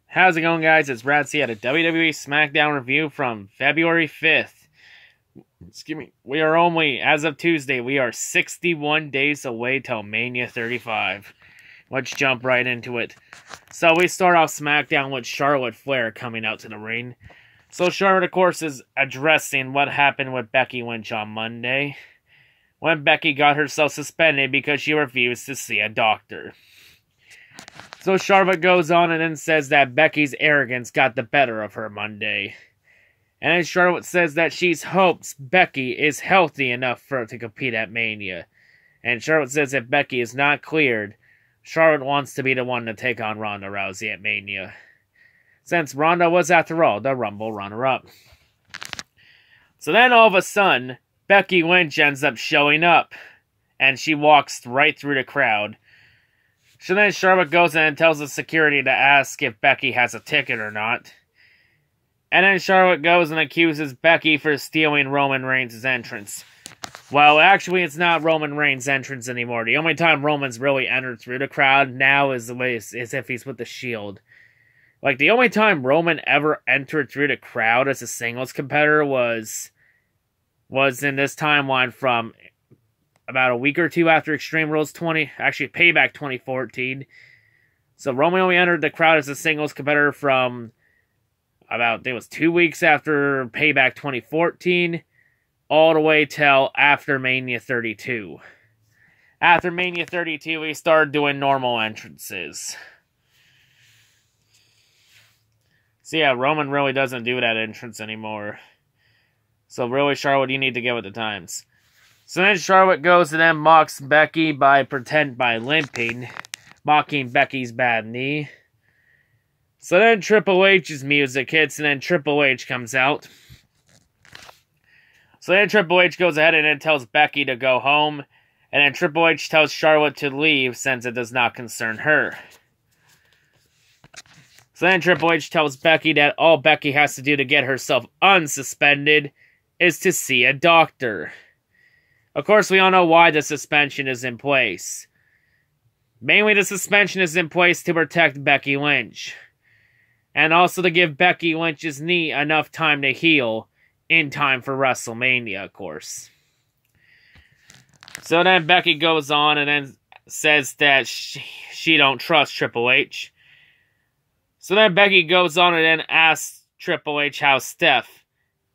How's it going, guys? It's C at a WWE Smackdown review from February 5th. Excuse me. We are only, as of Tuesday, we are 61 days away till Mania 35. Let's jump right into it. So we start off SmackDown with Charlotte Flair coming out to the ring. So Charlotte, of course, is addressing what happened with Becky Lynch on Monday, when Becky got herself suspended because she refused to see a doctor. So Charlotte goes on and then says that Becky's arrogance got the better of her Monday. And then Charlotte says that she hopes Becky is healthy enough for her to compete at Mania. And Charlotte says if Becky is not cleared, Charlotte wants to be the one to take on Ronda Rousey at Mania, since Ronda was, after all, the Rumble runner-up. So then all of a sudden, Becky Lynch ends up showing up, and she walks right through the crowd. So then Charlotte goes in and tells the security to ask if Becky has a ticket or not. And then Charlotte goes and accuses Becky for stealing Roman Reigns' entrance. Well, actually, it's not Roman Reigns' entrance anymore. The only time Roman's really entered through the crowd now is if he's with the Shield. Like, the only time Roman ever entered through the crowd as a singles competitor was in this timeline from about a week or two after Extreme Rules Payback 2014. So Roman only entered the crowd as a singles competitor from it was 2 weeks after Payback 2014, all the way till after Mania 32. After Mania 32, we started doing normal entrances. So yeah, Roman really doesn't do that entrance anymore. So really, Charlotte, you need to get with the times. So then Charlotte goes and then mocks Becky by limping, mocking Becky's bad knee. So then Triple H's music hits and then Triple H comes out. So then Triple H goes ahead and then tells Becky to go home. And then Triple H tells Charlotte to leave since it does not concern her. So then Triple H tells Becky that all Becky has to do to get herself unsuspended is to see a doctor. Of course, we all know why the suspension is in place. Mainly, the suspension is in place to protect Becky Lynch. And also to give Becky Lynch's knee enough time to heal in time for WrestleMania, of course. So then Becky goes on and then says that she don't trust Triple H. So then Becky goes on and then asks Triple H how's Steph.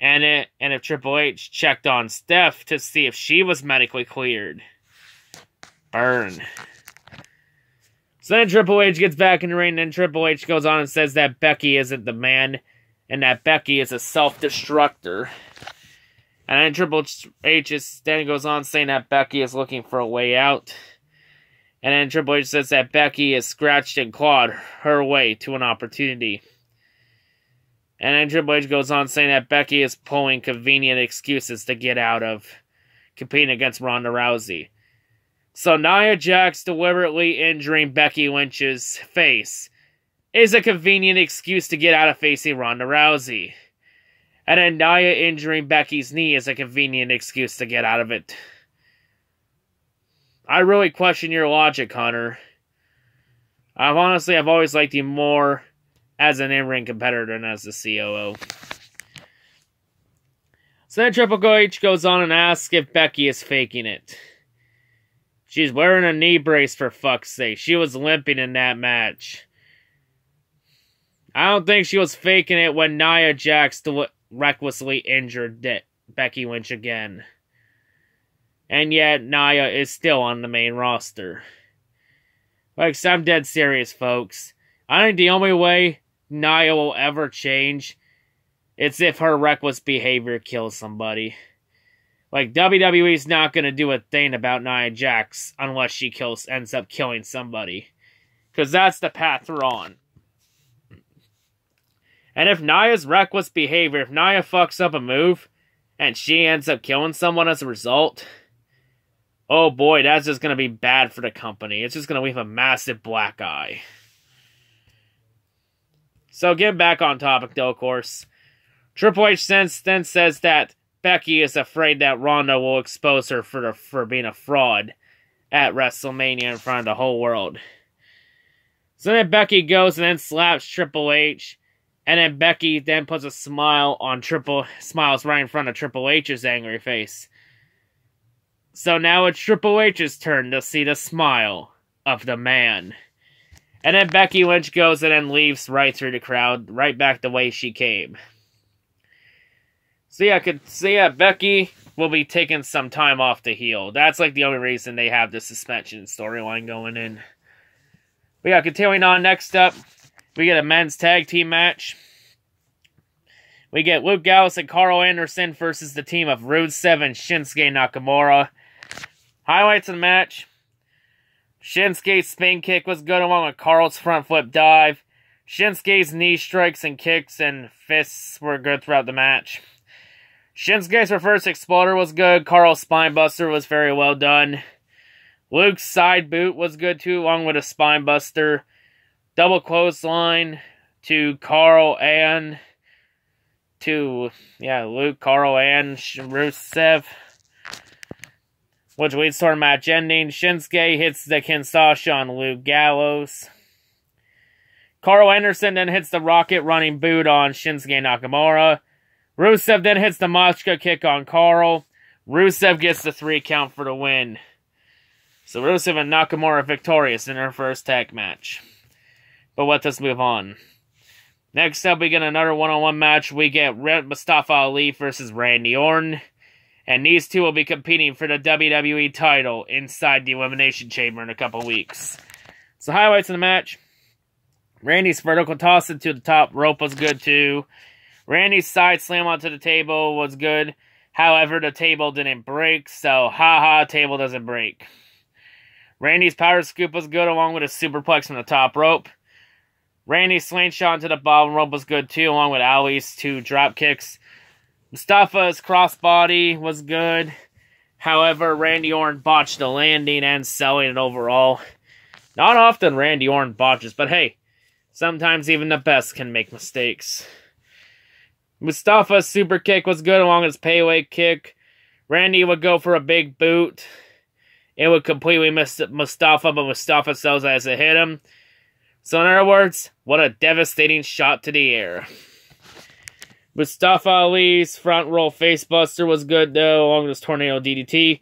And if Triple H checked on Steph to see if she was medically cleared. Burn. So then Triple H gets back in the ring, and then Triple H goes on and says that Becky isn't the man, and that Becky is a self-destructor. And then Triple H then goes on saying that Becky is looking for a way out. And then Triple H says that Becky has scratched and clawed her way to an opportunity. And then Triple H goes on saying that Becky is pulling convenient excuses to get out of competing against Ronda Rousey. So Nia Jax deliberately injuring Becky Lynch's face is a convenient excuse to get out of facing Ronda Rousey. And then Nia injuring Becky's knee is a convenient excuse to get out of it. I really question your logic, Hunter. I've always liked you more as an in-ring competitor than as the COO. So then Triple H goes on and asks if Becky is faking it. She's wearing a knee brace, for fuck's sake. She was limping in that match. I don't think she was faking it when Nia Jax recklessly injured Becky Lynch again. And yet, Nia is still on the main roster. Like, I'm dead serious, folks. I think the only way Nia will ever change is if her reckless behavior kills somebody. Like, WWE's not going to do a thing about Nia Jax unless she ends up killing somebody. Because that's the path we're on. And if Nia's reckless behavior, if Nia fucks up a move, and she ends up killing someone as a result, oh boy, that's just going to be bad for the company. It's just going to leave a massive black eye. So, getting back on topic, though, of course. Triple H then says that Becky is afraid that Ronda will expose her for being a fraud at WrestleMania in front of the whole world. So then Becky goes and then slaps Triple H. And then Becky then puts a smile on smiles right in front of Triple H's angry face. So now it's Triple H's turn to see the smile of the man. And then Becky Lynch goes and then leaves right through the crowd, right back the way she came. So yeah, Becky will be taking some time off to heal. That's like the only reason they have the suspension storyline going in. But yeah, continuing on, next up, we get a men's tag team match. We get Luke Gallows and Carl Anderson versus the team of Rusev and Shinsuke Nakamura. Highlights of the match. Shinsuke's spin kick was good along with Carl's front flip dive. Shinsuke's knee strikes and kicks and fists were good throughout the match. Shinsuke's reverse exploder was good. Carl's spinebuster was very well done. Luke's side boot was good too, along with a spinebuster. Double clothesline to Carl and Luke, Carl, and Rusev, which leads to our match ending. Shinsuke hits the Kinshasa on Luke Gallows. Carl Anderson then hits the rocket running boot on Shinsuke Nakamura. Rusev then hits the Machka kick on Carl. Rusev gets the 3 count for the win. So Rusev and Nakamura are victorious in their first tag match. But let us move on. Next up, we get another one-on-one match. We get Mustafa Ali versus Randy Orton. And these two will be competing for the WWE title inside the Elimination Chamber in a couple weeks. So highlights of the match. Randy's vertical toss into the top rope was good too. Randy's side slam onto the table was good. However, the table didn't break, so haha, table doesn't break. Randy's power scoop was good along with a superplex from the top rope. Randy's slingshot to the bottom rope was good too, along with Ali's 2 drop kicks. Mustafa's crossbody was good. However, Randy Orton botched the landing and selling it overall. Not often Randy Orton botches, but hey, sometimes even the best can make mistakes. Mustafa's super kick was good along with his payaway kick. Randy would go for a big boot. It would completely miss Mustafa, but Mustafa sells it as it hit him. So in other words, what a devastating shot to the air. Mustafa Ali's front roll facebuster was good though, along with his tornado DDT.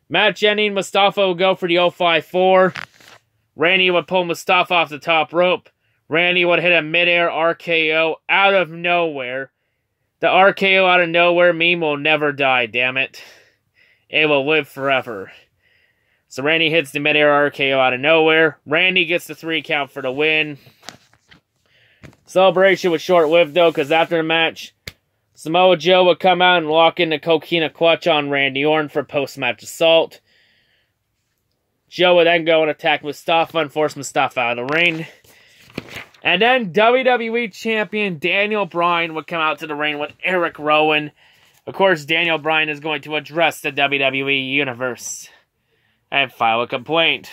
Match ending, Mustafa would go for the 054. Randy would pull Mustafa off the top rope. Randy would hit a midair RKO out of nowhere. The RKO out of nowhere meme will never die, damn it. It will live forever. So Randy hits the midair RKO out of nowhere. Randy gets the 3 count for the win. Celebration was short-lived though, because after the match, Samoa Joe would come out and lock in the Coquina clutch on Randy Orton for post-match assault. Joe would then go and attack Mustafa and force Mustafa out of the ring. And then WWE Champion Daniel Bryan would come out to the ring with Eric Rowan. Of course, Daniel Bryan is going to address the WWE Universe and file a complaint.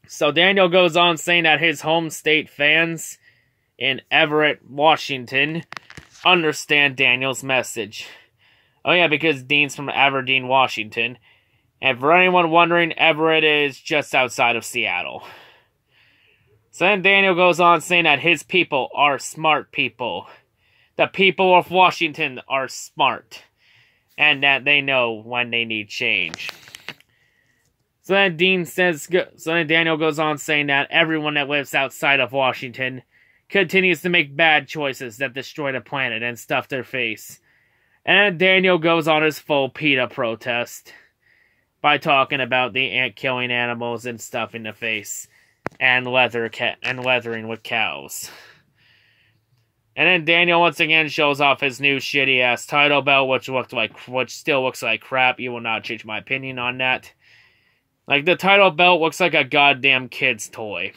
So Daniel goes on saying that his home state fans in Everett, Washington, understand Daniel's message. Oh yeah, because Dean's from Aberdeen, Washington. And for anyone wondering, Everett is just outside of Seattle. So then Daniel goes on saying that his people are smart people. The people of Washington are smart. And that they know when they need change. So then Daniel goes on saying that everyone that lives outside of Washington continues to make bad choices that destroy the planet and stuff their face. And Daniel goes on his full PETA protest by talking about the ant-killing animals and stuff in the face. And leathering with cows. And then Daniel once again shows off his new shitty ass title belt, which still looks like crap. You will not change my opinion on that. Like, the title belt looks like a goddamn kid's toy.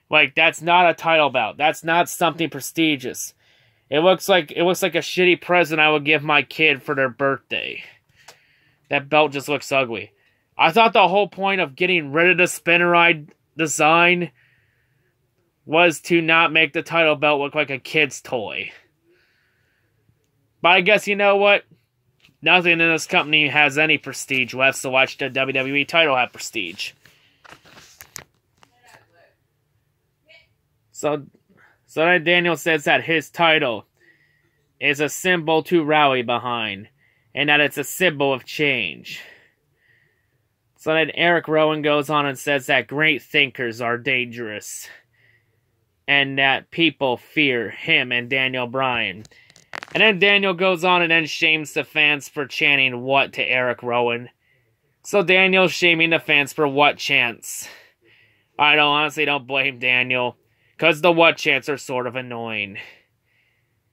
Like, that's not a title belt. That's not something prestigious. It looks like a shitty present I would give my kid for their birthday. That belt just looks ugly. I thought the whole point of getting rid of the spinneride design was to not make the title belt look like a kid's toy. But I guess you know what? Nothing in this company has any prestige left, so why should the WWE title have prestige? So then Daniel says that his title is a symbol to rally behind, and that it's a symbol of change. So then Eric Rowan goes on and says that great thinkers are dangerous, and that people fear him and Daniel Bryan. And then Daniel goes on and then shames the fans for chanting what to Eric Rowan. So Daniel's shaming the fans for what chants. I honestly don't blame Daniel, because the what chants are sort of annoying.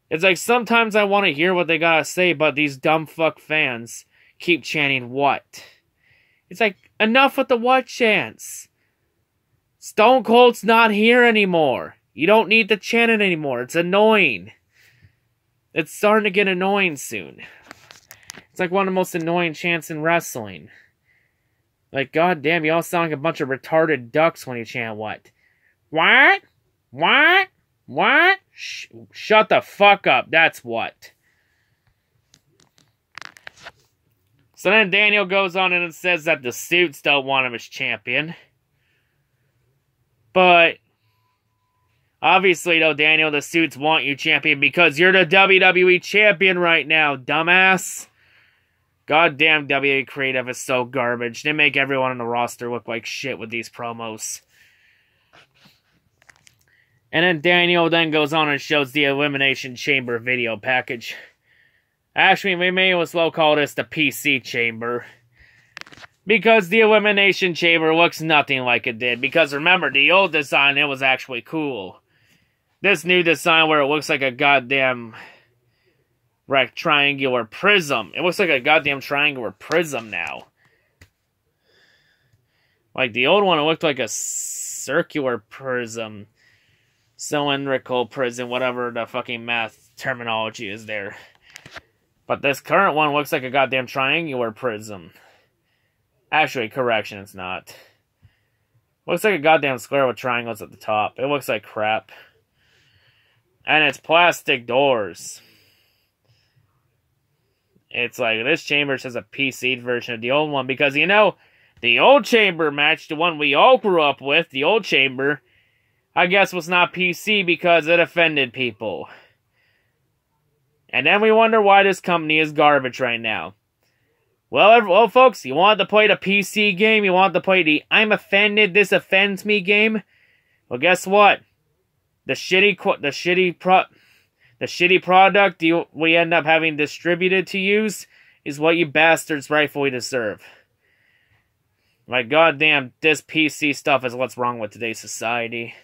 It's like sometimes I want to hear what they gotta say, but these dumb fuck fans keep chanting what. It's like, enough with the what chants. Stone Cold's not here anymore. You don't need to chant it anymore. It's annoying. It's starting to get annoying soon. It's like one of the most annoying chants in wrestling. Like, goddamn, you all sound like a bunch of retarded ducks when you chant what. What? What? What? Shut the fuck up. That's what. So then Daniel goes on and says that the suits don't want him as champion. But obviously, though, Daniel, the suits want you champion because you're the WWE champion right now, dumbass. Goddamn, WWE creative is so garbage. They make everyone on the roster look like shit with these promos. And then Daniel then goes on and shows the Elimination Chamber video package. Actually, we may as well call this the PC Chamber. Because the Elimination Chamber looks nothing like it did. Because remember, the old design, it was actually cool. This new design where it looks like a goddamn triangular prism. It looks like a goddamn triangular prism now. Like the old one, it looked like a circular prism. Cylindrical prism, whatever the fucking math terminology is there. But this current one looks like a goddamn triangular prism. Actually, correction, it's not. Looks like a goddamn square with triangles at the top. It looks like crap. And it's plastic doors. It's like, this chamber says a PC version of the old one. Because, you know, the old chamber match, the one we all grew up with, the old chamber, I guess was not PC because it offended people. And then we wonder why this company is garbage right now. Well, folks, you want to play the PC game? You want to play the I'm offended, this offends me game? Well, guess what? The shitty product we end up having distributed to use is what you bastards rightfully deserve. Like, goddamn, this PC stuff is what's wrong with today's society.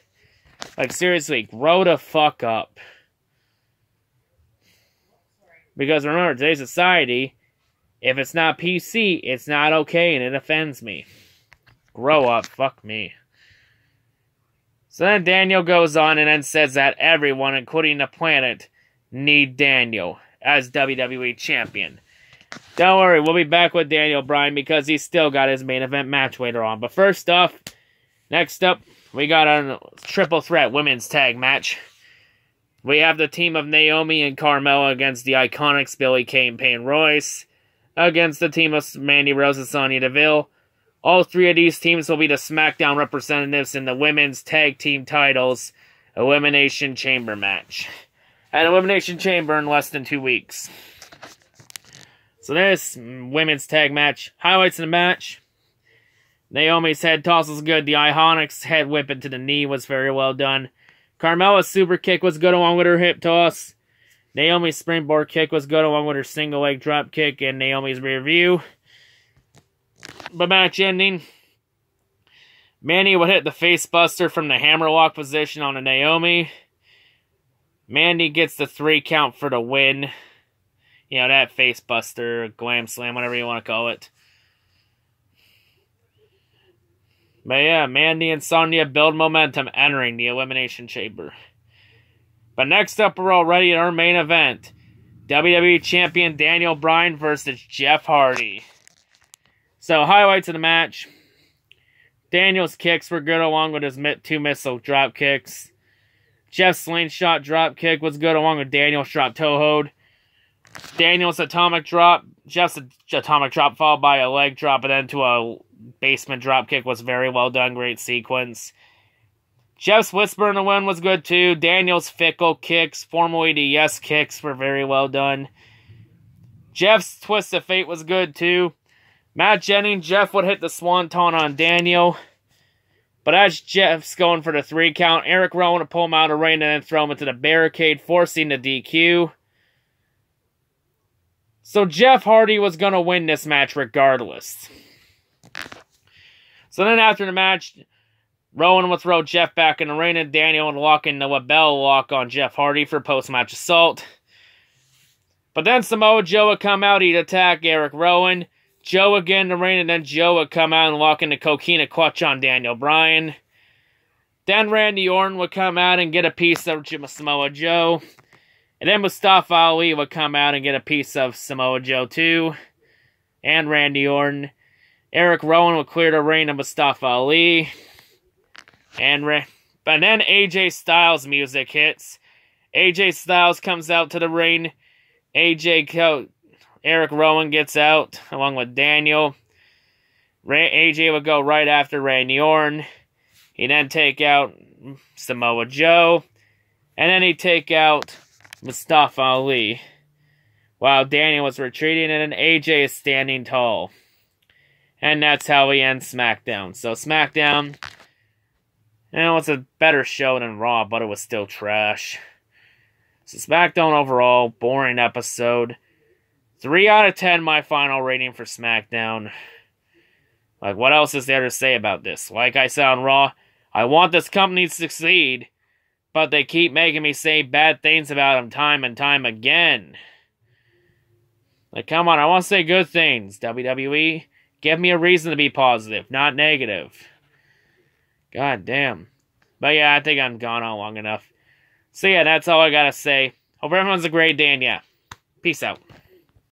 Like, seriously, grow the fuck up. Because remember, today's society, if it's not PC, it's not okay and it offends me. Grow up, fuck me. So then Daniel goes on and then says that everyone, including the planet, need Daniel as WWE Champion. Don't worry, we'll be back with Daniel Bryan because he's still got his main event match later on. But first off, next up, we got a triple threat women's tag match. We have the team of Naomi and Carmella against the Iconics, Billie Kay and Peyton Royce, against the team of Mandy Rose and Sonya Deville. All three of these teams will be the SmackDown representatives in the women's tag team titles Elimination Chamber match. An Elimination Chamber in less than 2 weeks. So this women's tag match, highlights of the match. Naomi's head toss was good. The Iconics head whip into the knee was very well done. Carmella's super kick was good along with her hip toss. Naomi's springboard kick was good along with her single leg drop kick and Naomi's rear view. But match ending, Mandy would hit the face buster from the hammerlock position on a Naomi. Mandy gets the 3 count for the win. You know, that face buster, glam slam, whatever you want to call it. But yeah, Mandy and Sonya build momentum entering the Elimination Chamber. But next up, we're already at our main event. WWE Champion Daniel Bryan versus Jeff Hardy. So, highlights of the match. Daniel's kicks were good along with his 2 missile drop kicks. Jeff's slingshot drop kick was good along with Daniel's drop toe hold. Daniel's atomic drop, Jeff's atomic drop followed by a leg drop and then to a basement drop kick was very well done, great sequence. Jeff's Whisper in the win was good too. Daniel's Fickle kicks, formerly the Yes kicks, were very well done. Jeff's Twist of Fate was good too. Matt Jennings, Jeff would hit the Swanton on Daniel. But as Jeff's going for the 3 count, Eric Rowan would pull him out of the ring and then throw him into the barricade, forcing the DQ. So Jeff Hardy was going to win this match regardless. So then after the match, Rowan would throw Jeff back in the ring and Daniel would lock in the LaBelle lock on Jeff Hardy for post-match assault. But then Samoa Joe would come out, he'd attack Eric Rowan. Joe would get in the ring, and then Joe would come out and lock in the Coquina Clutch on Daniel Bryan. Then Randy Orton would come out and get a piece of Samoa Joe. And then Mustafa Ali would come out and get a piece of Samoa Joe too. And Randy Orton. Eric Rowan would clear the ring of Mustafa Ali. But then AJ Styles music hits. AJ Styles comes out to the ring. Eric Rowan gets out, along with Daniel. AJ would go right after Randy Orton. He'd then take out Samoa Joe. And then he'd take out Mustafa Ali. While Daniel was retreating, and then AJ is standing tall. And that's how we end SmackDown. So SmackDown, it's a better show than Raw, but it was still trash. So SmackDown overall, boring episode. 3 out of 10, my final rating for SmackDown. Like, what else is there to say about this? Like I said on Raw, I want this company to succeed, but they keep making me say bad things about them time and time again. Like, come on, I want to say good things, WWE. Give me a reason to be positive, not negative. God damn. But yeah, I think I'm gone on long enough. So yeah, that's all I gotta say. Hope everyone's a great day, and yeah, peace out.